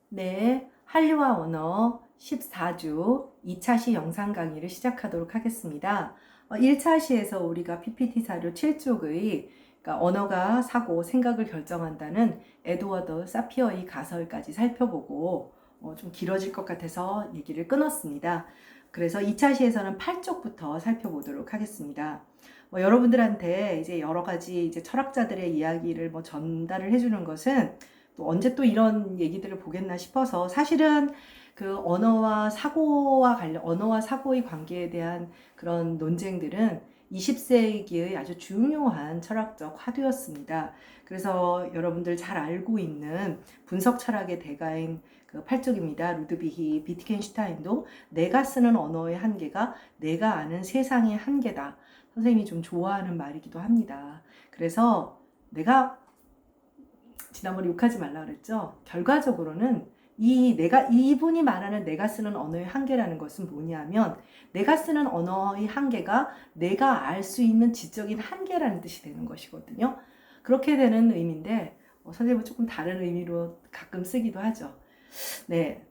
네, 한류와 언어 14주 2차 시 영상 강의를 시작하도록 하겠습니다. 1차 시에서 우리가 PPT 사료 7쪽의 그러니까 언어가 사고, 생각을 결정한다는 에드워드 사피어의 가설까지 살펴보고 좀 길어질 것 같아서 얘기를 끊었습니다. 그래서 2차 시에서는 8쪽부터 살펴보도록 하겠습니다. 여러분들한테 이제 여러 가지 이제 철학자들의 이야기를 전달을 해주는 것은 또 언제 또 이런 얘기들을 보겠나 싶어서 사실은 그 언어와 사고의 관계에 대한 그런 논쟁들은 20세기의 아주 중요한 철학적 화두였습니다. 그래서 여러분들 잘 알고 있는 분석 철학의 대가인 그 8쪽입니다. 루드비히 비트겐슈타인도 내가 쓰는 언어의 한계가 내가 아는 세상의 한계다. 선생님이 좀 좋아하는 말이기도 합니다. 그래서 내가 지난번에 욕하지 말라 그랬죠. 결과적으로는 이분이 말하는 내가 쓰는 언어의 한계라는 것은 뭐냐면 내가 쓰는 언어의 한계가 내가 알 수 있는 지적인 한계라는 뜻이 되는 것이거든요. 그렇게 되는 의미인데 선생님은 조금 다른 의미로 가끔 쓰기도 하죠. 네,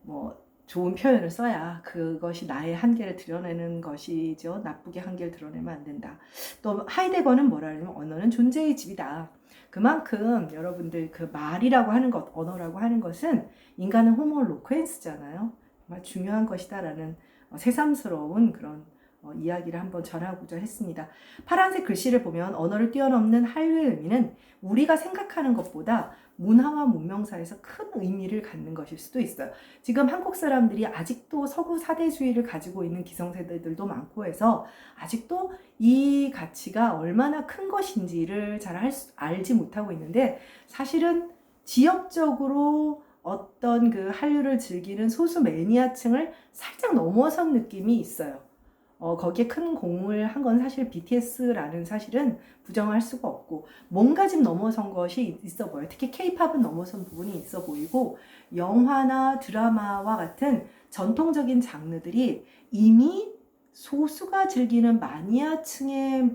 좋은 표현을 써야 그것이 나의 한계를 드러내는 것이죠. 나쁘게 한계를 드러내면 안 된다. 또 하이데거는 뭐라 하냐면 언어는 존재의 집이다. 그만큼 여러분들 그 말이라고 하는 것, 언어라고 하는 것은 인간은 호모 로쿠엔스잖아요. 정말 중요한 것이다라는 새삼스러운 그런 이야기를 한번 전하고자 했습니다. 파란색 글씨를 보면 언어를 뛰어넘는 한류의 의미는 우리가 생각하는 것보다 문화와 문명사에서 큰 의미를 갖는 것일 수도 있어요. 지금 한국 사람들이 아직도 서구 사대주의를 가지고 있는 기성세대들도 많고 해서 아직도 이 가치가 얼마나 큰 것인지를 잘 알지 못하고 있는데 사실은 지역적으로 어떤 그 한류를 즐기는 소수 매니아층을 살짝 넘어선 느낌이 있어요. 거기에 큰 공을 한 건 사실 BTS라는 사실은 부정할 수가 없고 뭔가 좀 넘어선 것이 있어 보여요. 특히 K-팝은 넘어선 부분이 있어 보이고 영화나 드라마와 같은 전통적인 장르들이 이미 소수가 즐기는 마니아층의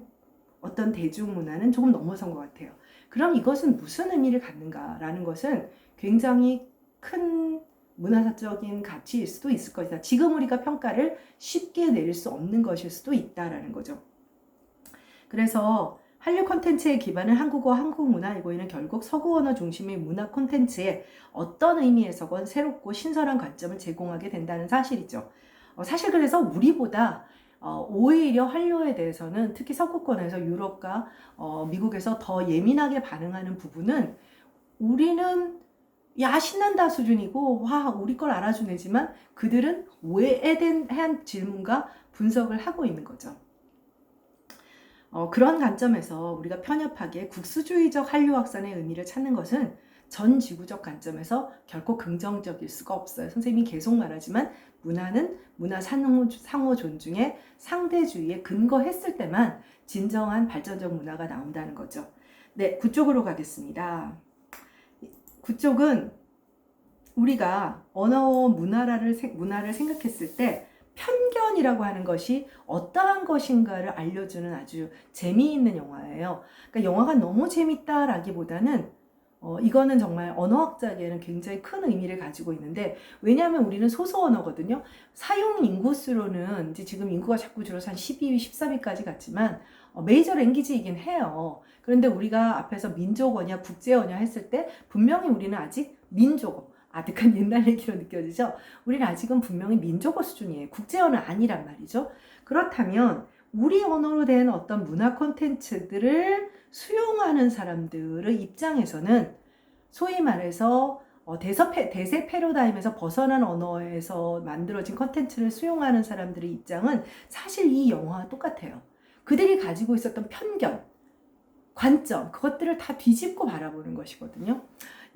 어떤 대중문화는 조금 넘어선 것 같아요. 그럼 이것은 무슨 의미를 갖는가라는 것은 굉장히 큰 문화사적인 가치일 수도 있을 것이다. 지금 우리가 평가를 쉽게 내릴 수 없는 것일 수도 있다라는 거죠. 그래서 한류 콘텐츠의 기반은 한국어, 한국 문화이고 이는 결국 서구 언어 중심의 문화 콘텐츠에 어떤 의미에서건 새롭고 신선한 관점을 제공하게 된다는 사실이죠. 사실 그래서 우리보다 오히려 한류에 대해서는 특히 서구권에서 유럽과 미국에서 더 예민하게 반응하는 부분은 우리는 야 신난다 수준이고 와 우리 걸 알아주네지만 그들은 오해한 질문과 분석을 하고 있는 거죠. 그런 관점에서 우리가 편협하게 국수주의적 한류 확산의 의미를 찾는 것은 전 지구적 관점에서 결코 긍정적일 수가 없어요. 선생님이 계속 말하지만 문화는 문화 상호 존중의 상대주의에 근거했을 때만 진정한 발전적 문화가 나온다는 거죠. 네, 9쪽으로 가겠습니다. 9쪽은 우리가 언어 문화를 생각했을 때 편견이라고 하는 것이 어떠한 것인가를 알려주는 아주 재미있는 영화예요. 그러니까 영화가 너무 재밌다라기보다는 이거는 정말 언어학자에게는 굉장히 큰 의미를 가지고 있는데 왜냐하면 우리는 소수 언어거든요. 사용 인구수로는 이제 지금 인구가 자꾸 줄어서 한 12위, 13위까지 갔지만 메이저 랭귀지이긴 해요. 그런데 우리가 앞에서 민족어냐 국제어냐 했을 때 분명히 우리는 아직 민족어 아득한 옛날 얘기로 느껴지죠? 우리는 아직은 분명히 민족어 수준이에요. 국제어는 아니란 말이죠. 그렇다면 우리 언어로 된 어떤 문화 콘텐츠들을 수용하는 사람들의 입장에서는 소위 말해서 대세 패러다임에서 벗어난 언어에서 만들어진 콘텐츠를 수용하는 사람들의 입장은 사실 이 영화와 똑같아요. 그들이 가지고 있었던 편견, 관점, 그것들을 다 뒤집고 바라보는 것이거든요.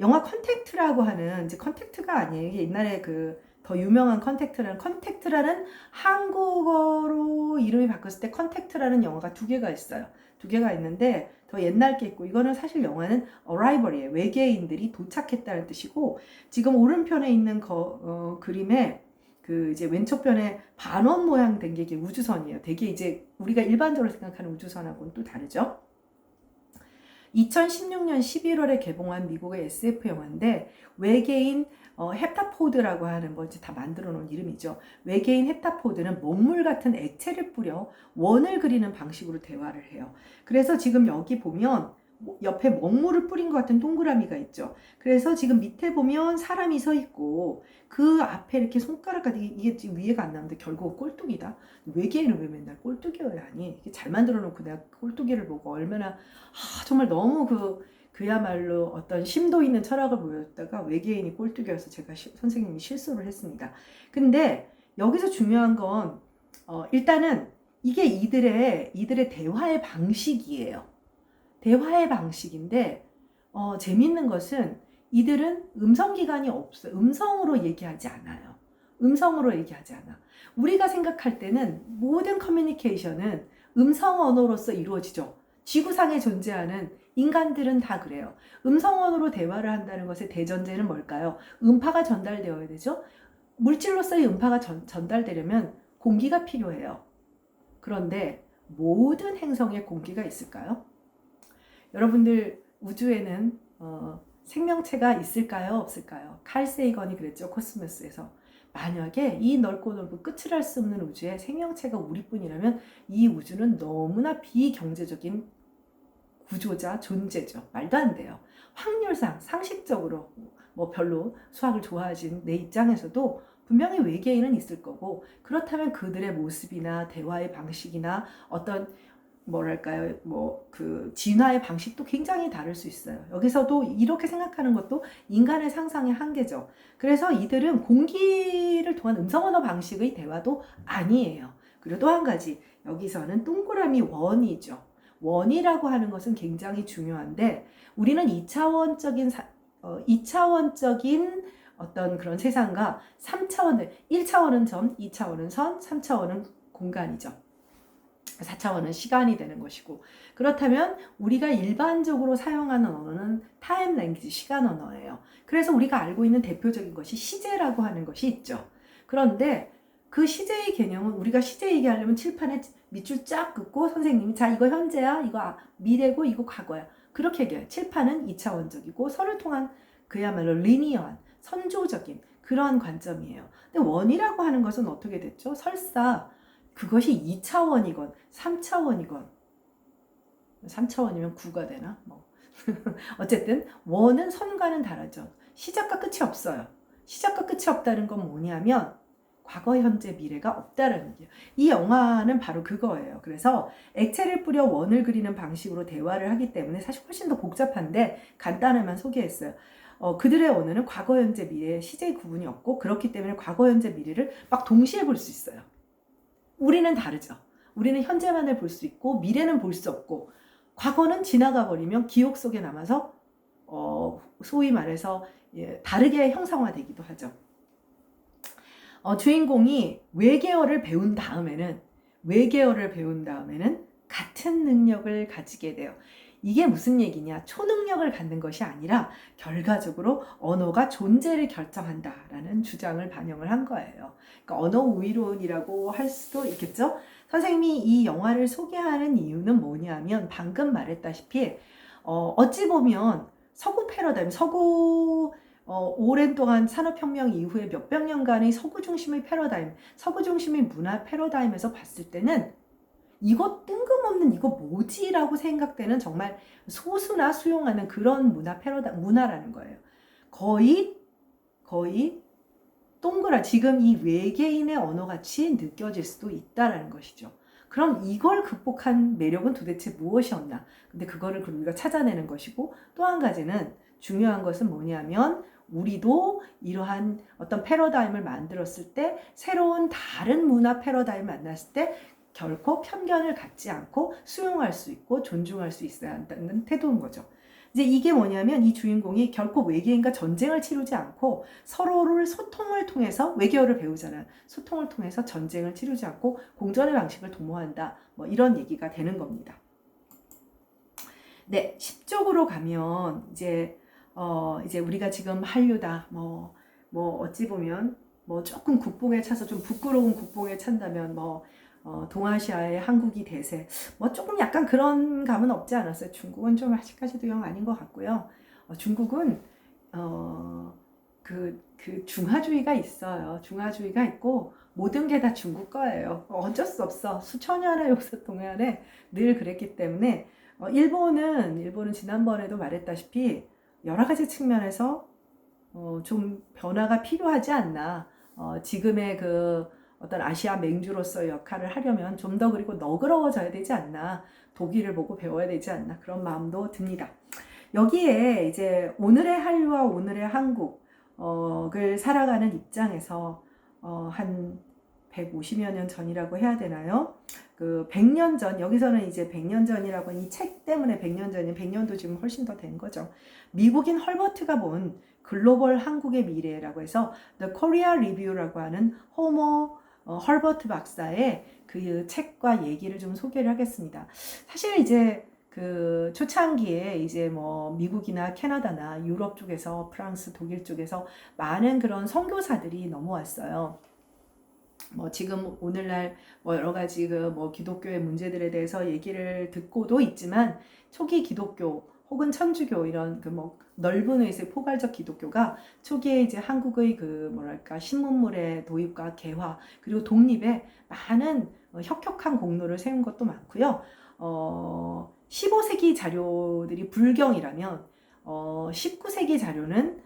영화 컨택트라고 하는, 이제 컨택트가 아니에요. 옛날에 그 더 유명한 컨택트라는 한국어로 이름이 바뀌었을 때 컨택트라는 영화가 두 개가 있어요. 두 개가 있는데 더 옛날 게 있고 이거는 사실 영화는 arrival이에요. 외계인들이 도착했다는 뜻이고 지금 오른편에 있는 그림에 그 이제 왼쪽 편에 반원 모양 된 게 우주선이에요. 되게 이제 우리가 일반적으로 생각하는 우주선하고는 또 다르죠. 2016년 11월에 개봉한 미국의 SF 영화인데 외계인 헵타포드라고 하는 뭐 이제 다 만들어 놓은 이름이죠. 외계인 헵타포드는 먹물 같은 액체를 뿌려 원을 그리는 방식으로 대화를 해요. 그래서 지금 여기 보면 옆에 먹물을 뿌린 것 같은 동그라미가 있죠. 그래서 지금 밑에 보면 사람이 서 있고 그 앞에 이렇게 손가락까지 이게 지금 위에가 안 나오는데 결국 꼴뚜기다. 외계인은 왜 맨날 꼴뚜기여야 하니? 이렇게 잘 만들어 놓고 내가 꼴뚜기를 보고 얼마나 정말 너무 그야말로 어떤 심도 있는 철학을 보였다가 외계인이 꼴뚜기여서 제가 선생님이 실수를 했습니다. 근데 여기서 중요한 건 일단은 이게 이들의 대화의 방식이에요. 대화의 방식인데 재밌는 것은 이들은 음성기관이 없어요. 음성으로 얘기하지 않아요. 음성으로 얘기하지 않아. 우리가 생각할 때는 모든 커뮤니케이션은 음성 언어로서 이루어지죠. 지구상에 존재하는 인간들은 다 그래요. 음성 언어로 대화를 한다는 것의 대전제는 뭘까요? 음파가 전달되어야 되죠. 물질로서의 음파가 전달되려면 공기가 필요해요. 그런데 모든 행성에 공기가 있을까요? 여러분들 우주에는 생명체가 있을까요? 없을까요? 칼 세이건이 그랬죠. 코스모스에서. 만약에 이 넓고 넓고 끝을 알 수 없는 우주에 생명체가 우리뿐이라면 이 우주는 너무나 비경제적인 구조자, 존재죠. 말도 안 돼요. 확률상, 상식적으로 뭐 별로 수학을 좋아하진 내 입장에서도 분명히 외계인은 있을 거고, 그렇다면 그들의 모습이나 대화의 방식이나 어떤 뭐랄까요, 진화의 방식도 굉장히 다를 수 있어요. 여기서도 이렇게 생각하는 것도 인간의 상상의 한계죠. 그래서 이들은 공기를 통한 음성언어 방식의 대화도 아니에요. 그리고 또 한 가지, 여기서는 동그라미 원이죠. 원이라고 하는 것은 굉장히 중요한데, 우리는 2차원적인 어떤 그런 세상과 3차원, 1차원은 점, 2차원은 선, 3차원은 공간이죠. 4차원은 시간이 되는 것이고, 그렇다면 우리가 일반적으로 사용하는 언어는 타임 랭귀지, 시간 언어예요. 그래서 우리가 알고 있는 대표적인 것이 시제라고 하는 것이 있죠. 그런데 그 시제의 개념은, 우리가 시제 얘기하려면 칠판에 밑줄 쫙 긋고 선생님이 자 이거 현재야, 이거 미래고, 이거 과거야, 그렇게 얘기해요. 칠판은 2차원적이고 선을 통한 그야말로 리니어한 선조적인 그러한 관점이에요. 근데 원이라고 하는 것은 어떻게 됐죠? 설사 그것이 2차원이건 3차원이건, 3차원이면 9가 되나? 어쨌든 원은 선과는 다르죠. 시작과 끝이 없어요. 시작과 끝이 없다는 건 뭐냐면 과거, 현재, 미래가 없다라는 얘기예요. 이 영화는 바로 그거예요. 그래서 액체를 뿌려 원을 그리는 방식으로 대화를 하기 때문에 사실 훨씬 더 복잡한데 간단하게만 소개했어요. 그들의 언어는 과거, 현재, 미래의 시제의 구분이 없고, 그렇기 때문에 과거, 현재, 미래를 막 동시에 볼 수 있어요. 우리는 다르죠. 우리는 현재만을 볼 수 있고 미래는 볼 수 없고, 과거는 지나가 버리면 기억 속에 남아서 소위 말해서 다르게 형상화되기도 하죠. 주인공이 외계어를 배운 다음에는 같은 능력을 가지게 돼요. 이게 무슨 얘기냐? 초능력을 갖는 것이 아니라 결과적으로 언어가 존재를 결정한다라는 주장을 반영을 한 거예요. 그러니까 언어 우위론이라고 할 수도 있겠죠? 선생님이 이 영화를 소개하는 이유는 뭐냐면 방금 말했다시피 어찌 보면 서구 패러다임, 오랜 동안 산업혁명 이후에 몇백 년간의 서구 중심의 패러다임, 서구 중심의 문화 패러다임에서 봤을 때는 이거 뜬금없는 이거 뭐지? 라고 생각되는 정말 소수나 수용하는 그런 문화라는 거예요. 거의 지금 이 외계인의 언어같이 느껴질 수도 있다라는 것이죠. 그럼 이걸 극복한 매력은 도대체 무엇이었나? 근데 그거를 우리가 찾아내는 것이고, 또 한 가지는 중요한 것은 뭐냐면 우리도 이러한 어떤 패러다임을 만들었을 때, 새로운 다른 문화 패러다임을 만났을 때 결코 편견을 갖지 않고 수용할 수 있고 존중할 수 있어야 한다는 태도인 거죠. 이제 이게 뭐냐면 이 주인공이 결코 외계인과 전쟁을 치르지 않고 서로를 소통을 통해서, 외계어를 배우잖아요. 소통을 통해서 전쟁을 치르지 않고 공존의 방식을 도모한다. 이런 얘기가 되는 겁니다. 네, 10쪽으로 가면 이제 우리가 지금 한류다. 어찌 보면 조금 국뽕에 차서 좀 부끄러운 국뽕에 찬다면 동아시아의 한국이 대세, 조금 약간 그런 감은 없지 않았어요. 중국은 좀 아직까지도 영 아닌 것 같고요. 중국은 그 중화주의가 있어요. 중화주의가 있고 모든 게 다 중국 거예요. 어쩔 수 없어. 수천 년의 역사 동안에 늘 그랬기 때문에 일본은 지난번에도 말했다시피 여러 가지 측면에서 좀 변화가 필요하지 않나. 지금의 그 어떤 아시아 맹주로서의 역할을 하려면 좀 더 그리고 너그러워져야 되지 않나. 독일을 보고 배워야 되지 않나. 그런 마음도 듭니다. 여기에 이제 오늘의 한류와 오늘의 한국을 살아가는 입장에서 한 150여 년 전이라고 해야 되나요? 그 100년 전, 여기서는 이제 100년 전이라고 이 책 때문에 100년 전이 100년도 지금 훨씬 더 된 거죠. 미국인 헐버트가 본 글로벌 한국의 미래라고 해서 The Korea Review라고 하는 호모 헐버트 박사의 그 책과 얘기를 좀 소개를 하겠습니다. 사실 이제 그 초창기에 이제 뭐 미국이나 캐나다나 유럽 쪽에서 프랑스, 독일 쪽에서 많은 그런 선교사들이 넘어왔어요. 뭐 지금 오늘날 뭐 여러 가지 그 뭐 기독교의 문제들에 대해서 얘기를 듣고도 있지만 초기 기독교 혹은 천주교 이런 그 뭐 넓은 의미의 포괄적 기독교가 초기에 이제 한국의 그 뭐랄까 신문물의 도입과 개화 그리고 독립에 많은 혁혁한 공로를 세운 것도 많고요. 15세기 자료들이 불경이라면 19세기 자료는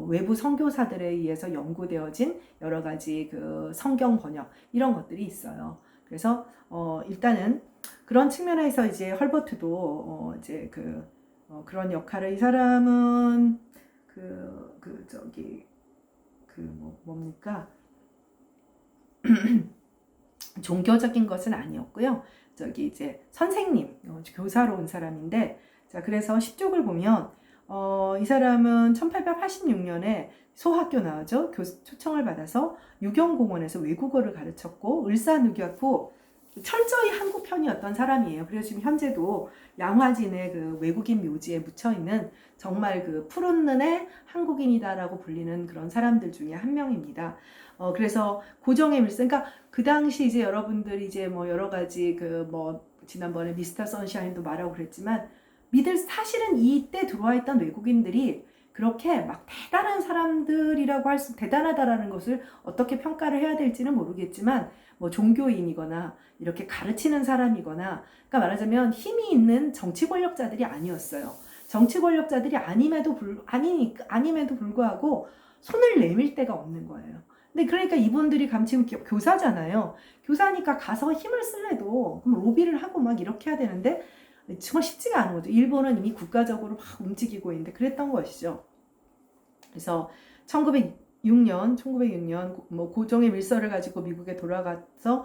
외부 선교사들에 의해서 연구되어진 여러 가지 그 성경 번역 이런 것들이 있어요. 그래서 일단은 그런 측면에서 이제 헐버트도 이제 그런 역할을 이 사람은 뭡니까 종교적인 것은 아니었고요. 저기 이제 선생님 교사로 온 사람인데 자 그래서 10쪽을 보면 이 사람은 1886년에 소학교 나오죠. 초청을 받아서 유경공원에서 외국어를 가르쳤고 을사늑약 후 철저히 한국 편이었던 사람이에요. 그래서 지금 현재도 양화진의 그 외국인 묘지에 묻혀있는 정말 그 푸른 눈의 한국인이다라고 불리는 그런 사람들 중에 한 명입니다. 그래서 고정의 밀선, 그러니까 그 당시 이제 여러분들이 이제 뭐 여러 가지 그 뭐 지난번에 미스터 선샤인도 말하고 그랬지만 사실은 이때 들어와 있던 외국인들이 그렇게 막 대단한 사람들이라고 대단하다라는 것을 어떻게 평가를 해야 될지는 모르겠지만 뭐 종교인이거나 이렇게 가르치는 사람이거나 그러니까 말하자면 힘이 있는 정치 권력자들이 아니었어요. 정치 권력자들이 아님에도 불구하고 손을 내밀 데가 없는 거예요. 근데 그러니까 이분들이 지금 교사잖아요. 교사니까 가서 힘을 쓸래도 그럼 로비를 하고 막 이렇게 해야 되는데 정말 쉽지가 않은 거죠. 일본은 이미 국가적으로 막 움직이고 있는데 그랬던 것이죠. 그래서 1906년 뭐 고종의 밀서를 가지고 미국에 돌아가서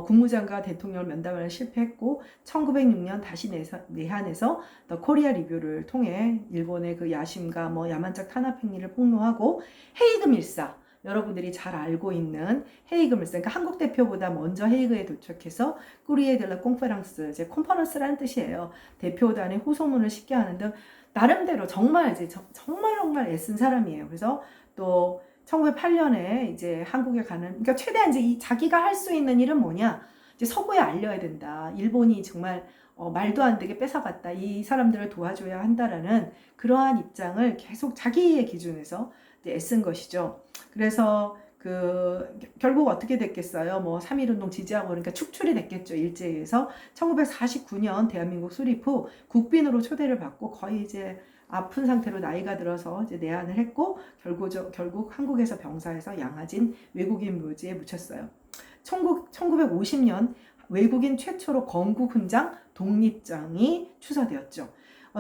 국무장관 대통령을 면담하는 실패했고 1906년 다시 내한해서 더 코리아 리뷰를 통해 일본의 그 야심과 뭐 야만적 탄압 행위를 폭로하고 헤이그 밀사 여러분들이 잘 알고 있는 헤이그 밀사 그러니까 한국 대표보다 먼저 헤이그에 도착해서 꾸리에 델라 콩페랑스 이제 콘퍼런스라는 뜻이에요. 대표단의 호소문을 쉽게 하는 등 나름대로 정말 이제 정말 애쓴 사람이에요. 그래서 또 1908년에 이제 한국에 가는 그러니까 최대한 이제 자기가 할 수 있는 일은 뭐냐 이제 서구에 알려야 된다. 일본이 정말 말도 안 되게 뺏어갔다. 이 사람들을 도와줘야 한다라는 그러한 입장을 계속 자기의 기준에서 이제 애쓴 것이죠. 그래서 결국 어떻게 됐겠어요? 뭐 3.1운동 지지하고 그러니까 축출이 됐겠죠. 일제에서 1949년 대한민국 수립 후 국빈으로 초대를 받고 거의 이제 아픈 상태로 나이가 들어서 이제 내한을 했고 결국 한국에서 병사해서 양화진 외국인 묘지에 묻혔어요. 1950년 외국인 최초로 건국 훈장 독립장이 추서되었죠.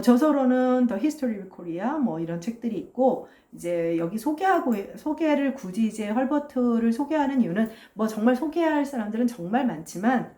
저서로는 The History of Korea 뭐 이런 책들이 있고 이제 여기 소개를 굳이 이제 헐버트를 소개하는 이유는 뭐 정말 소개할 사람들은 정말 많지만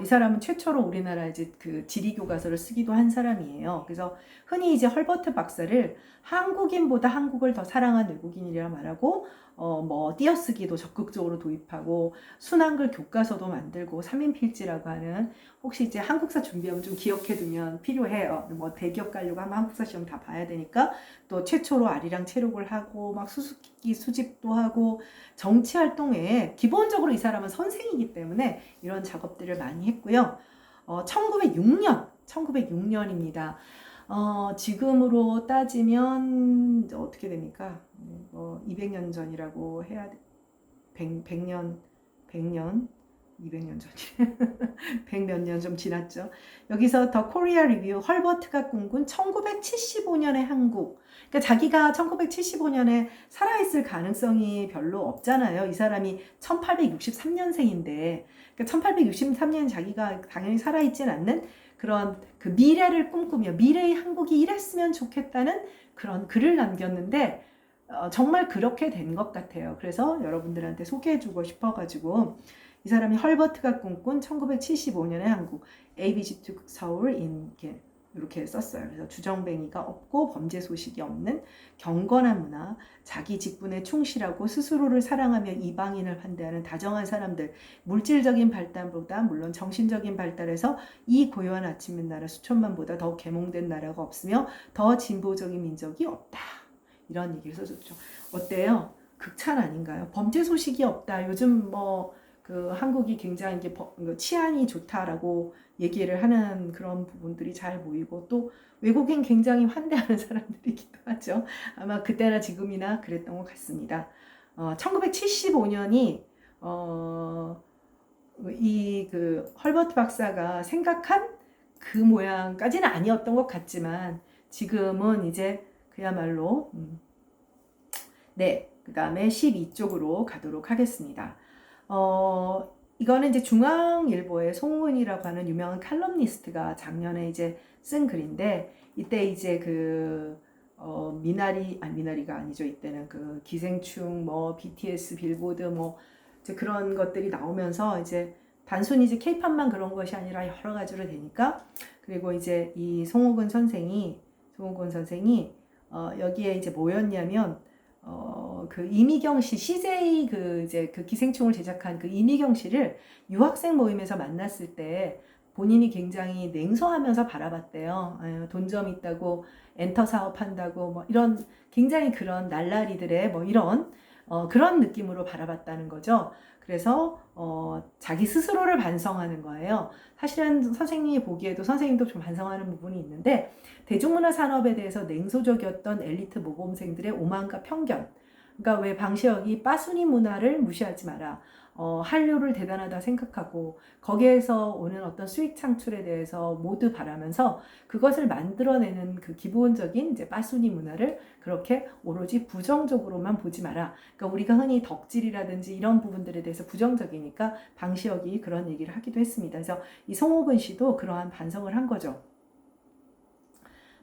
이 사람은 최초로 우리나라 이제 그 지리 교과서를 쓰기도 한 사람이에요. 그래서 흔히 이제 헐버트 박사를 한국인보다 한국을 더 사랑한 외국인이라 말하고 뭐 띄어쓰기도 적극적으로 도입하고 순한글 교과서도 만들고 3인필지라고 하는 혹시 이제 한국사 준비하면 좀 기억해두면 필요해요. 뭐 대기업 가려고 하면 한국사 시험 다 봐야 되니까 또 최초로 아리랑 체록을 하고 막 수수께끼 수집도 하고 정치 활동에 기본적으로 이 사람은 선생이기 때문에 이런 작업들을 많이 했고요. 1906년입니다. 지금으로 따지면 어떻게 됩니까? 200년 전이라고 해야 돼. 100년, 100년, 200년 전이 100몇 년 좀 지났죠. 여기서 더 코리아 리뷰 헐버트가 꿈꾼 1975년의 한국. 그러니까 자기가 1975년에 살아있을 가능성이 별로 없잖아요. 이 사람이 1863년생인데 그러니까 1863년 자기가 당연히 살아있진 않는 그런 그 미래를 꿈꾸며 미래의 한국이 이랬으면 좋겠다는 그런 글을 남겼는데 정말 그렇게 된 것 같아요. 그래서 여러분들한테 소개해주고 싶어가지고 이 사람이 헐버트가 꿈꾼 1975년의 한국 ABG to 서울 이렇게 썼어요. 그래서 주정뱅이가 없고 범죄 소식이 없는 경건한 문화, 자기 직분에 충실하고 스스로를 사랑하며 이방인을 반대하는 다정한 사람들, 물질적인 발달보다 물론 정신적인 발달에서 이 고요한 아침의 나라 수천만보다 더 계몽된 나라가 없으며 더 진보적인 민족이 없다. 이런 얘기를 써줬죠. 어때요? 극찬 아닌가요? 범죄 소식이 없다. 요즘 그 한국이 굉장히 이게 치안이 좋다라고 얘기를 하는 그런 부분들이 잘 보이고 또 외국인 굉장히 환대하는 사람들이기도 하죠. 아마 그때나 지금이나 그랬던 것 같습니다. 1975년이 이 그 헐버트 박사가 생각한 그 모양까지는 아니었던 것 같지만 지금은 이제 그야말로 네, 그 다음에 12쪽으로 가도록 하겠습니다. 이거는 이제 중앙일보의 송은이라고 하는 유명한 칼럼니스트가 작년에 이제 쓴 글인데 이때 이제 미나리가 아니죠. 이때는 그 기생충 BTS 빌보드 이제 그런 것들이 나오면서 이제 단순히 이제 케이팝만 그런 것이 아니라 여러 가지로 되니까 그리고 이제 이 송호근 선생이 여기에 이제 뭐였냐면 그 이미경 씨, CJ 이제 그 기생충을 제작한 그 이미경 씨를 유학생 모임에서 만났을 때 본인이 굉장히 냉소하면서 바라봤대요. 돈 좀 있다고 엔터 사업 한다고 이런 굉장히 그런 날라리들의 이런 그런 느낌으로 바라봤다는 거죠. 그래서 자기 스스로를 반성하는 거예요. 사실은 선생님이 보기에도 선생님도 좀 반성하는 부분이 있는데 대중문화 산업에 대해서 냉소적이었던 엘리트 모범생들의 오만과 편견. 그러니까 왜 방시혁이 빠순이 문화를 무시하지 마라. 한류를 대단하다 생각하고 거기에서 오는 어떤 수익 창출에 대해서 모두 바라면서 그것을 만들어내는 그 기본적인 이제 빠순이 문화를 그렇게 오로지 부정적으로만 보지 마라. 그러니까 우리가 흔히 덕질이라든지 이런 부분들에 대해서 부정적이니까 방시혁이 그런 얘기를 하기도 했습니다. 그래서 이 송호근 씨도 그러한 반성을 한 거죠.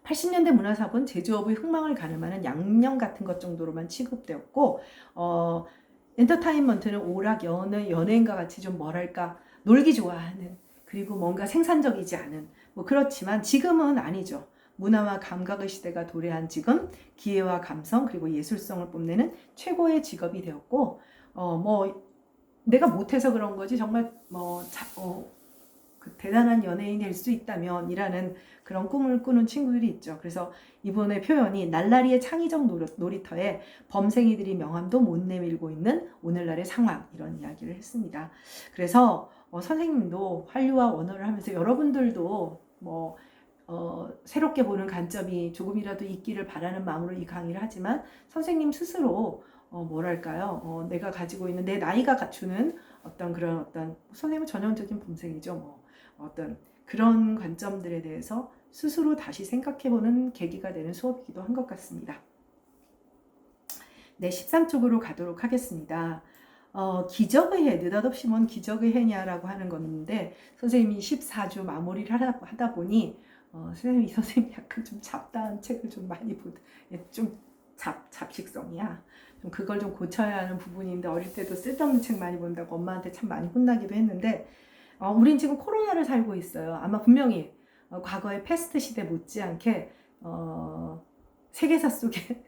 80년대 문화사업은 제조업의 흥망을 가늠하는 양념 같은 것 정도로만 취급되었고 엔터테인먼트는 오락, 연예인과 같이 좀 뭐랄까 놀기 좋아하는 그리고 뭔가 생산적이지 않은 그렇지만 지금은 아니죠. 문화와 감각의 시대가 도래한 지금 기회와 감성 그리고 예술성을 뽐내는 최고의 직업이 되었고 내가 못해서 그런 거지 정말 그 대단한 연예인이 될 수 있다면 이라는 그런 꿈을 꾸는 친구들이 있죠. 그래서 이번의 표현이 날라리의 창의적 놀이터에 범생이들이 명함도 못 내밀고 있는 오늘날의 상황 이런 이야기를 했습니다. 그래서 선생님도 한류와 언어를 하면서 여러분들도 새롭게 보는 관점이 조금이라도 있기를 바라는 마음으로 이 강의를 하지만 선생님 스스로 뭐랄까요? 내가 가지고 있는 내 나이가 갖추는 어떤 선생님은 전형적인 범생이죠. 어떤 그런 관점들에 대해서 스스로 다시 생각해보는 계기가 되는 수업이기도 한 것 같습니다. 네, 13쪽으로 가도록 하겠습니다. 기적의 해, 느닷없이 뭔 기적의 해냐라고 하는 건데 선생님이 14주 마무리를 하다 보니 선생님이 약간 좀 잡다한 책을 좀 많이 좀 잡식성이야. 좀 그걸 좀 고쳐야 하는 부분인데 어릴 때도 쓸데없는 책 많이 본다고 엄마한테 참 많이 혼나기도 했는데 우린 지금 코로나를 살고 있어요. 아마 분명히 과거의 패스트 시대 못지않게 세계사 속에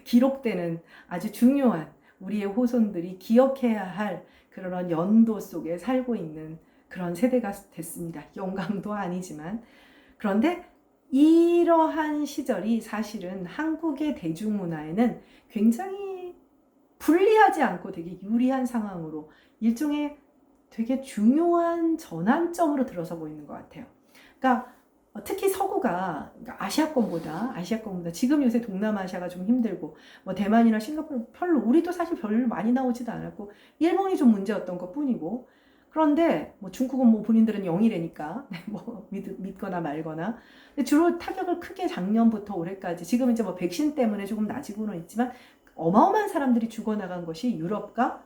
기록되는 아주 중요한 우리의 호손들이 기억해야 할 그런 연도 속에 살고 있는 그런 세대가 됐습니다. 영광도 아니지만 그런데 이러한 시절이 사실은 한국의 대중문화에는 굉장히 불리하지 않고 되게 유리한 상황으로 일종의 되게 중요한 전환점으로 들어서고 있는 것 같아요. 그러니까 특히 서구가 그러니까 아시아권보다 지금 요새 동남아시아가 좀 힘들고 뭐 대만이나 싱가포르 별로 우리도 사실 별로 많이 나오지도 않았고 일본이 좀 문제였던 것뿐이고 그런데 뭐 중국은 뭐 본인들은 영이래니까 뭐 믿거나 말거나 근데 주로 타격을 크게 작년부터 올해까지 지금 이제 뭐 백신 때문에 조금 나아지고는 있지만 어마어마한 사람들이 죽어나간 것이 유럽과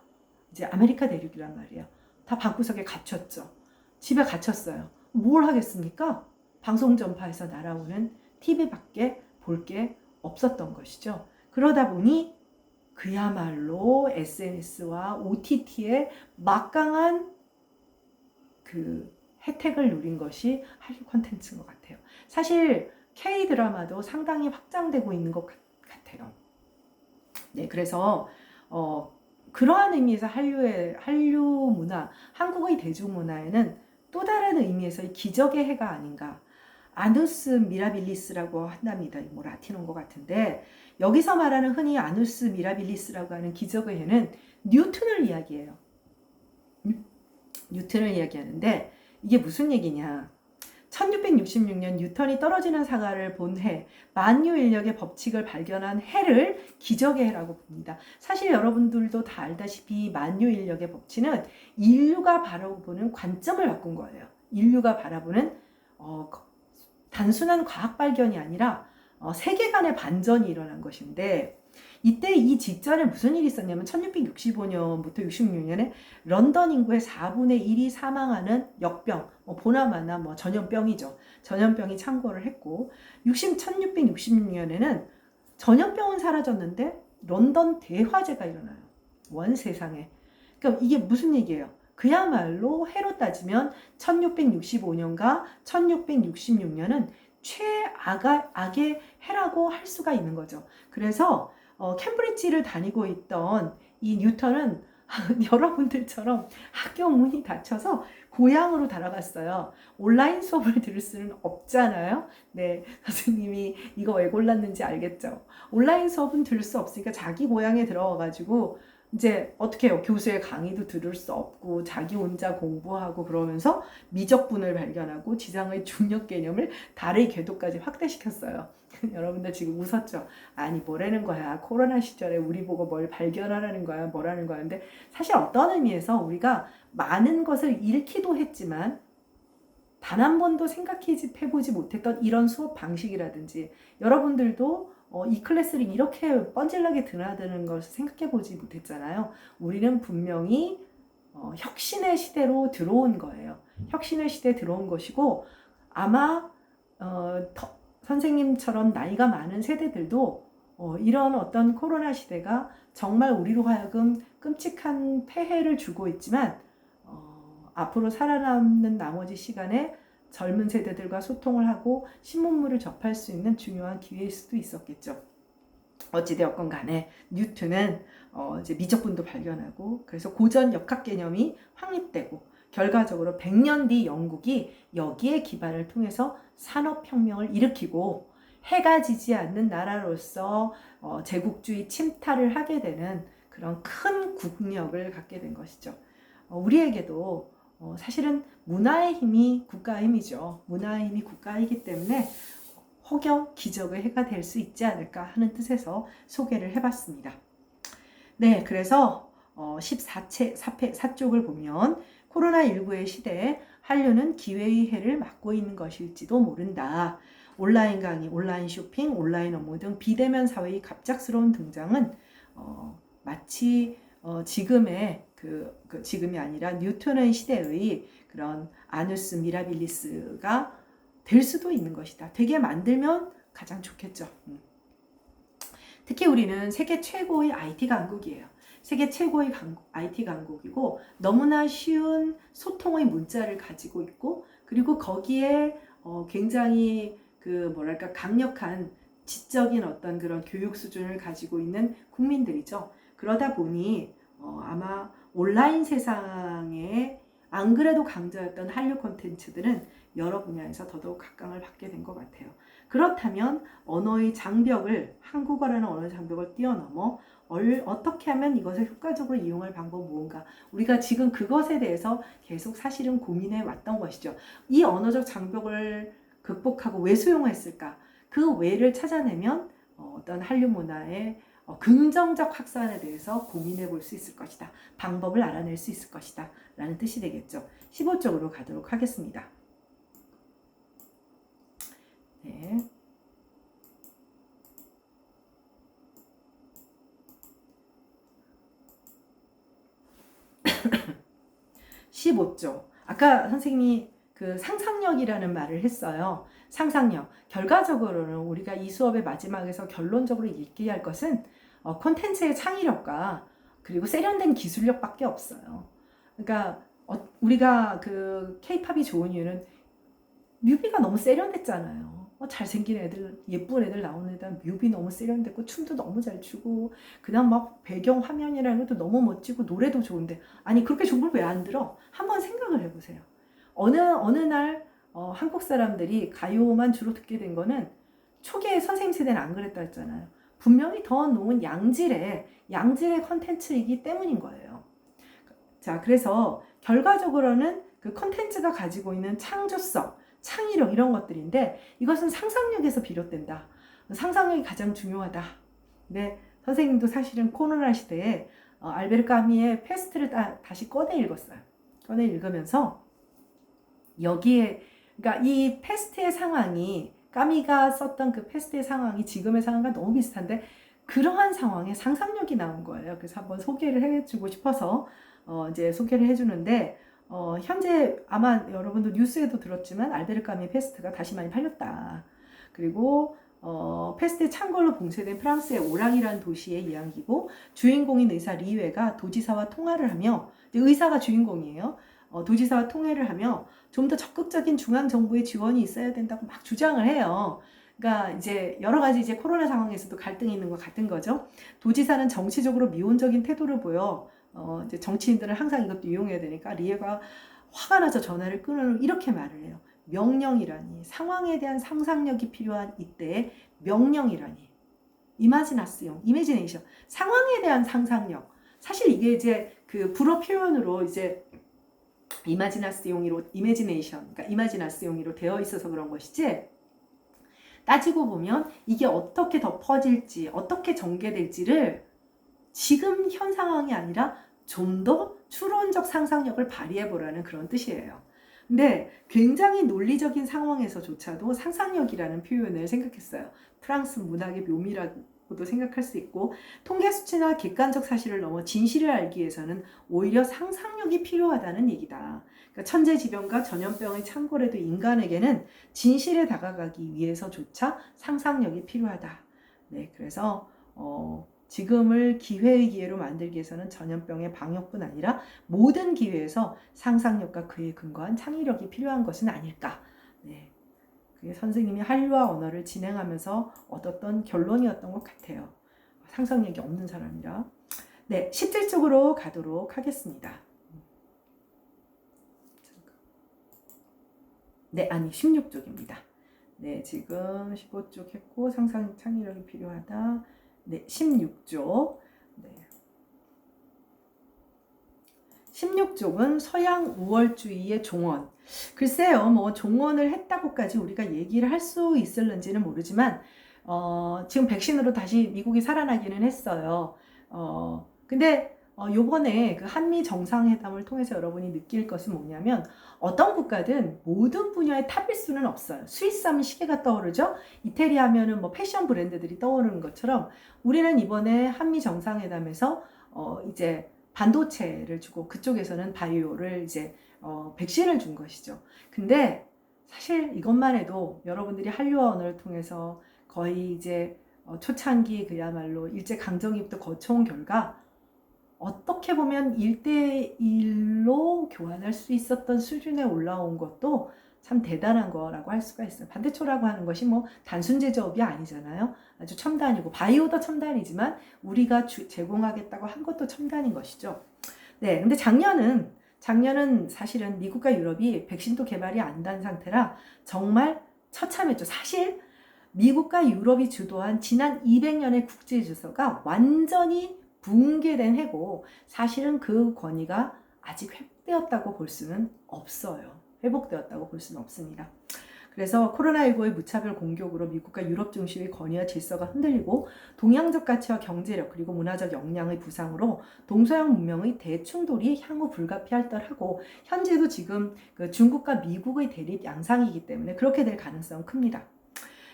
이제 아메리카 대륙이란 말이에요. 다 방구석에 갇혔죠. 집에 갇혔어요. 뭘 하겠습니까? 방송 전파에서 날아오는 TV밖에 볼 게 없었던 것이죠. 그러다 보니 그야말로 SNS와 OTT의 막강한 그 혜택을 누린 것이 한류 콘텐츠인 것 같아요. 사실 K-드라마도 상당히 확장되고 있는 것 같아요. 네, 그래서 그러한 의미에서 한류 문화, 한국의 대중문화에는 또 다른 의미에서의 기적의 해가 아닌가. 아누스 미라빌리스라고 한답니다. 뭐 라틴어인 것 같은데 여기서 말하는 흔히 아누스 미라빌리스라고 하는 기적의 해는 뉴턴을 이야기해요. 뉴턴을 이야기하는데 이게 무슨 얘기냐. 1666년 뉴턴이 떨어지는 사과를 본 해, 만유인력의 법칙을 발견한 해를 기적의 해라고 봅니다. 사실 여러분들도 다 알다시피 만유인력의 법칙은 인류가 바라보는 관점을 바꾼 거예요. 인류가 바라보는 단순한 과학 발견이 아니라 세계관의 반전이 일어난 것인데 이때 이 직전에 무슨 일이 있었냐면 1665년부터 66년에 런던 인구의 4분의 1이 사망하는 역병, 보나마나 전염병이죠. 전염병이 창궐을 했고 1666년에는 전염병은 사라졌는데 런던 대화재가 일어나요. 원 세상에. 그러니까 이게 무슨 얘기예요? 그야말로 해로 따지면 1665년과 1666년은 최악의 해라고 할 수가 있는 거죠. 그래서 캠브리지를 다니고 있던 이 뉴턴은 여러분들처럼 학교 문이 닫혀서 고향으로 달아갔어요. 온라인 수업을 들을 수는 없잖아요. 네, 선생님이 이거 왜 골랐는지 알겠죠? 온라인 수업은 들을 수 없으니까 자기 고향에 들어가가지고 이제 어떻게 해요? 교수의 강의도 들을 수 없고 자기 혼자 공부하고 그러면서 미적분을 발견하고 지상의 중력 개념을 달의 궤도까지 확대시켰어요. 여러분들 지금 웃었죠? 아니 뭐라는 거야. 코로나 시절에 우리 보고 뭘 발견하라는 거야. 뭐라는 거야. 근데 사실 어떤 의미에서 우리가 많은 것을 잃기도 했지만 단 한 번도 생각해보지 못했던 이런 수업 방식이라든지 여러분들도 이 클래스를 이렇게 뻔질나게 드나드는 것을 생각해보지 못했잖아요. 우리는 분명히 혁신의 시대로 들어온 거예요. 혁신의 시대에 들어온 것이고 아마 선생님처럼 나이가 많은 세대들도 이런 어떤 코로나 시대가 정말 우리로 하여금 끔찍한 폐해를 주고 있지만 앞으로 살아남는 나머지 시간에 젊은 세대들과 소통을 하고 신문물을 접할 수 있는 중요한 기회일 수도 있었겠죠. 어찌되었건 간에 뉴턴은 이제 미적분도 발견하고 그래서 고전 역학 개념이 확립되고 결과적으로 100년 뒤 영국이 여기에 기반을 통해서 산업혁명을 일으키고 해가 지지 않는 나라로서 제국주의 침탈을 하게 되는 그런 큰 국력을 갖게 된 것이죠. 우리에게도 사실은 문화의 힘이 국가의 힘이죠. 문화의 힘이 국가이기 때문에 혹여 기적의 해가 될 수 있지 않을까 하는 뜻에서 소개를 해봤습니다. 네, 그래서 14쪽을 보면 코로나19의 시대에 한류는 기회의 해를 맞고 있는 것일지도 모른다. 온라인 강의, 온라인 쇼핑, 온라인 업무 등 비대면 사회의 갑작스러운 등장은 마치 지금의 지금이 아니라 뉴턴의 시대의 그런 아누스 미라빌리스가 될 수도 있는 것이다. 되게 만들면 가장 좋겠죠. 특히 우리는 세계 최고의 IT 강국이에요. 세계 최고의 IT 강국이고 너무나 쉬운 소통의 문자를 가지고 있고 그리고 거기에 굉장히 강력한 지적인 어떤 그런 교육 수준을 가지고 있는 국민들이죠. 그러다 보니 아마 온라인 세상에 안 그래도 강자였던 한류 콘텐츠들은 여러 분야에서 더더욱 각광을 받게 된 것 같아요. 그렇다면 언어의 장벽을 한국어라는 언어의 장벽을 뛰어넘어 어떻게 하면 이것을 효과적으로 이용할 방법 무언가 우리가 지금 그것에 대해서 계속 사실은 고민해 왔던 것이죠. 이 언어적 장벽을 극복하고 왜 수용했을까? 그 왜를 찾아내면 어떤 한류 문화의 긍정적 확산에 대해서 고민해 볼 수 있을 것이다. 방법을 알아낼 수 있을 것이다. 라는 뜻이 되겠죠. 15쪽으로 가도록 하겠습니다. 네. 15쪽. 아까 선생님이 그 상상력이라는 말을 했어요. 상상력. 결과적으로는 우리가 이 수업의 마지막에서 결론적으로 얘기할 것은 콘텐츠의 창의력과 그리고 세련된 기술력밖에 없어요. 그러니까 우리가 그 K-팝이 좋은 이유는 뮤비가 너무 세련됐잖아요. 잘생긴 애들, 예쁜 애들 나오는 애들 뮤비 너무 세련됐고 춤도 너무 잘 추고 그다음 막 배경 화면이라는 것도 너무 멋지고 노래도 좋은데 아니 그렇게 좋은 걸 왜 안 들어? 한번 생각을 해보세요. 어느 날 한국 사람들이 가요만 주로 듣게 된 거는 초기에 선생님 세대는 안 그랬다 했잖아요. 분명히 더 놓은 양질의 컨텐츠이기 때문인 거예요. 자, 그래서 결과적으로는 그 컨텐츠가 가지고 있는 창조성, 창의력 이런 것들인데 이것은 상상력에서 비롯된다. 상상력이 가장 중요하다. 근데 선생님도 사실은 코로나 시대에 알베르 까미의 페스트를 다시 꺼내 읽었어요. 꺼내 읽으면서 여기에 그러니까 이 페스트의 상황이 까미가 썼던 그 페스트의 상황이 지금의 상황과 너무 비슷한데 그러한 상황에 상상력이 나온 거예요. 그래서 한번 소개를 해주고 싶어서 이제 소개를 해주는데 현재 아마 여러분도 뉴스에도 들었지만 알베르 까미 페스트가 다시 많이 팔렸다. 그리고 페스트에 창궐로 봉쇄된 프랑스의 오랑이라는 도시의 이야기고 주인공인 의사 리웨가 도지사와 통화를 하며 의사가 주인공이에요. 도지사와 통화를 하며 좀 더 적극적인 중앙 정부의 지원이 있어야 된다고 막 주장을 해요. 그러니까 이제 여러 가지 이제 코로나 상황에서도 갈등이 있는 것 같은 거죠. 도지사는 정치적으로 미온적인 태도를 보여 이제 정치인들은 항상 이것도 이용해야 되니까 리에가 화가 나서 전화를 끊으려 이렇게 말을 해요. 명령이라니 상황에 대한 상상력이 필요한 이때에 명령이라니 이미지네이션 상황에 대한 상상력 사실 이게 이제 그 불어 표현으로 이제 이마지나스용으로 되어 있어서 그런 것이지 따지고 보면 이게 어떻게 더 퍼질지 어떻게 전개될지를 지금 현 상황이 아니라 좀 더 추론적 상상력을 발휘해 보라는 그런 뜻이에요. 근데 굉장히 논리적인 상황에서조차도 상상력이라는 표현을 생각했어요. 프랑스 문학의 묘미라고도 생각할 수 있고 통계 수치나 객관적 사실을 넘어 진실을 알기 위해서는 오히려 상상력이 필요하다는 얘기다. 그러니까 천재지변과 전염병의 창궐에도 인간에게는 진실에 다가가기 위해서조차 상상력이 필요하다. 네, 그래서 지금을 기회의 기회로 만들기 위해서는 전염병의 방역뿐 아니라 모든 기회에서 상상력과 그에 근거한 창의력이 필요한 것은 아닐까. 네. 그게 선생님이 한류와 언어를 진행하면서 얻었던 결론이었던 것 같아요. 상상력이 없는 사람이라. 네, 17쪽으로 가도록 하겠습니다. 네, 아니 16쪽입니다. 네, 지금 15쪽 했고 상상 창의력이 필요하다. 네, 16쪽. 네. 16쪽은 서양 우월주의의 종언. 글쎄요, 뭐 종언을 했다고까지 우리가 얘기를 할 수 있을는지는 모르지만 지금 백신으로 다시 미국이 살아나기는 했어요. 근데 요번에 그 한미 정상회담을 통해서 여러분이 느낄 것은 뭐냐면 어떤 국가든 모든 분야의 탑일 수는 없어요. 스위스 하면 시계가 떠오르죠. 이태리 하면은 뭐 패션 브랜드들이 떠오르는 것처럼 우리는 이번에 한미 정상회담에서 이제 반도체를 주고 그쪽에서는 바이오를 이제 백신을 준 것이죠. 근데 사실 이것만 해도 여러분들이 한류와 언어를 통해서 거의 이제 초창기 그야말로 일제강점기부터 거쳐온 결과 어떻게 보면 1대1로 교환할 수 있었던 수준에 올라온 것도 참 대단한 거라고 할 수가 있어요. 반대초라고 하는 것이 뭐 단순 제조업이 아니잖아요. 아주 첨단이고 바이오도 첨단이지만 우리가 제공하겠다고 한 것도 첨단인 것이죠. 네, 근데 작년은 사실은 미국과 유럽이 백신도 개발이 안 된 상태라 정말 처참했죠. 사실 미국과 유럽이 주도한 지난 200년의 국제 질서가 완전히 붕괴된 해고 사실은 그 권위가 아직 회복되었다고 볼 수는 없어요. 회복되었다고 볼 수는 없습니다. 그래서 코로나19의 무차별 공격으로 미국과 유럽 중심의 권위와 질서가 흔들리고 동양적 가치와 경제력 그리고 문화적 역량의 부상으로 동서양 문명의 대충돌이 향후 불가피할듯하고 현재도 지금 그 중국과 미국의 대립 양상이기 때문에 그렇게 될 가능성은 큽니다.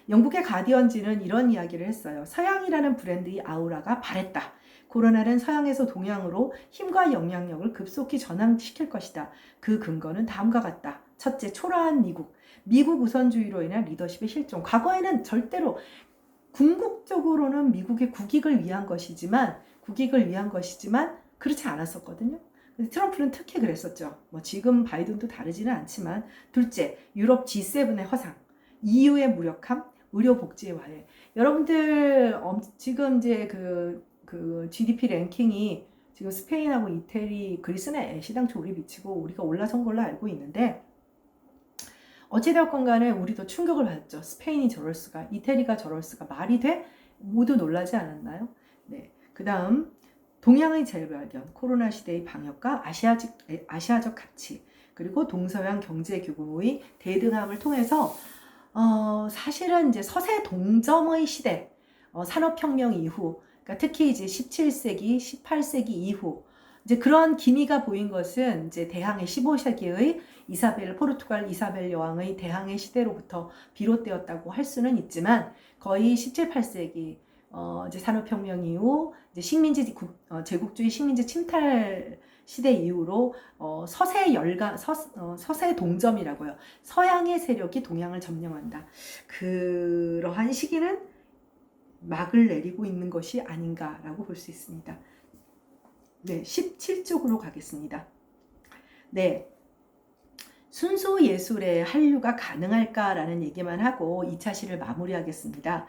영국의 가디언지는 이런 이야기를 했어요. 서양이라는 브랜드의 아우라가 바랬다. 코로나는 서양에서 동양으로 힘과 영향력을 급속히 전환시킬 것이다. 그 근거는 다음과 같다. 첫째, 초라한 미국 우선주의로 인한 리더십의 실종. 과거에는 절대로 궁극적으로는 미국의 국익을 위한 것이지만 그렇지 않았었거든요. 트럼프는 특히 그랬었죠. 뭐 지금 바이든도 다르지는 않지만 둘째, 유럽 G7의 허상, EU의 무력함, 의료 복지의 와해. 여러분들 지금 이제 그 GDP 랭킹이 지금 스페인하고 이태리, 그리스는 애시당초 우리 미치고 우리가 올라선 걸로 알고 있는데 어찌되었건 간에 우리도 충격을 받았죠. 스페인이 저럴 수가, 이태리가 저럴 수가 말이 돼? 모두 놀라지 않았나요? 네. 그 다음 동양의 재발견, 코로나 시대의 방역과 아시아적 가치, 그리고 동서양 경제 규모의 대등함을 통해서 사실은 이제 서세 동점의 시대, 산업혁명 이후, 그러니까 특히 이제 17세기, 18세기 이후, 이제 그런 기미가 보인 것은 이제 대항해 15세기의 포르투갈 이사벨 여왕의 대항해 시대로부터 비롯되었다고 할 수는 있지만 거의 17, 18세기 이제 산업혁명 이후 이제 제국주의 식민지 침탈 시대 이후로 서세 동점이라고요. 서양의 세력이 동양을 점령한다. 그러한 시기는 막을 내리고 있는 것이 아닌가라고 볼 수 있습니다. 네, 17쪽으로 가겠습니다. 네, 순수 예술의 한류가 가능할까라는 얘기만 하고 2차 시를 마무리하겠습니다.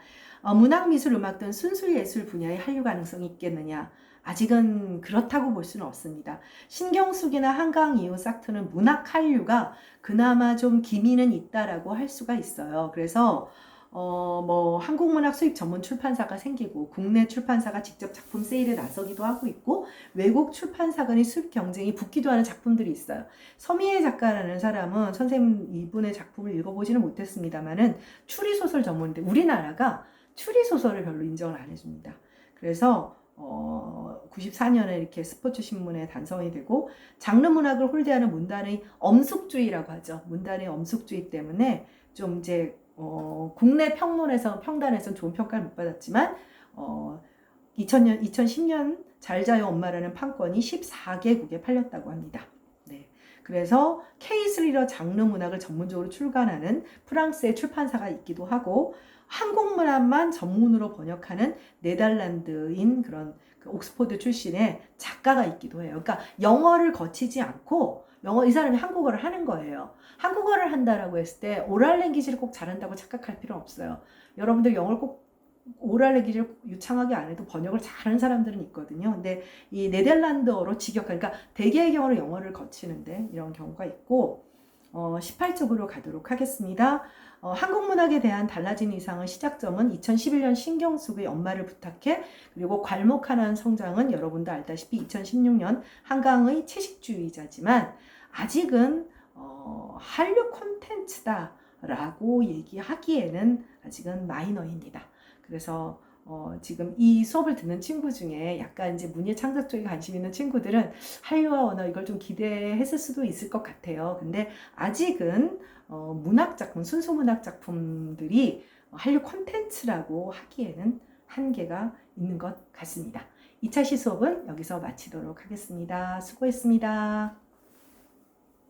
문학, 미술, 음악 등 순수 예술 분야의 한류 가능성이 있겠느냐? 아직은 그렇다고 볼 수는 없습니다. 신경숙이나 한강 이후 싹트는 문학 한류가 그나마 좀 기미는 있다라고 할 수가 있어요. 그래서 뭐 한국문학 수입 전문 출판사가 생기고 국내 출판사가 직접 작품 세일에 나서기도 하고 있고 외국 출판사 간의 수입 경쟁이 붙기도 하는 작품들이 있어요. 서미애 작가라는 사람은 선생님 이분의 작품을 읽어보지는 못했습니다만은 추리소설 전문인데 우리나라가 추리소설을 별로 인정을 안 해줍니다. 그래서 94년에 이렇게 스포츠 신문에 단성이 되고 장르 문학을 홀대하는 문단의 엄숙주의라고 하죠. 문단의 엄숙주의 때문에 좀 이제 국내 평단에서 좋은 평가를 못 받았지만 2010년 잘 자요 엄마라는 판권이 14개국에 팔렸다고 합니다. 네. 그래서 K3러 장르 문학을 전문적으로 출간하는 프랑스의 출판사가 있기도 하고 한국 문학만 전문으로 번역하는 네덜란드인 그런 옥스퍼드 출신의 작가가 있기도 해요. 그러니까 영어를 거치지 않고 이 사람이 한국어를 하는 거예요. 한국어를 한다라고 했을 때 오랄 랭귀지를 꼭 잘한다고 착각할 필요는 없어요. 여러분들 영어를 꼭 오랄 랭귀지를 유창하게 안 해도 번역을 잘하는 사람들은 있거든요. 근데 이 네덜란드어로 그러니까 대개의 경우로 영어를 거치는데 이런 경우가 있고 18쪽으로 가도록 하겠습니다. 한국 문학에 대한 달라진 이상의 시작점은 2011년 신경숙의 엄마를 부탁해 그리고 괄목하는 성장은 여러분도 알다시피 2016년 한강의 채식주의자지만 아직은 한류 콘텐츠다라고 얘기하기에는 아직은 마이너입니다. 그래서 지금 이 수업을 듣는 친구 중에 약간 이제 문예 창작 쪽에 관심 있는 친구들은 한류와 언어 이걸 좀 기대했을 수도 있을 것 같아요. 근데 아직은 순수 문학 작품들이 한류 콘텐츠라고 하기에는 한계가 있는 것 같습니다. 2차 시 수업은 여기서 마치도록 하겠습니다. 수고했습니다.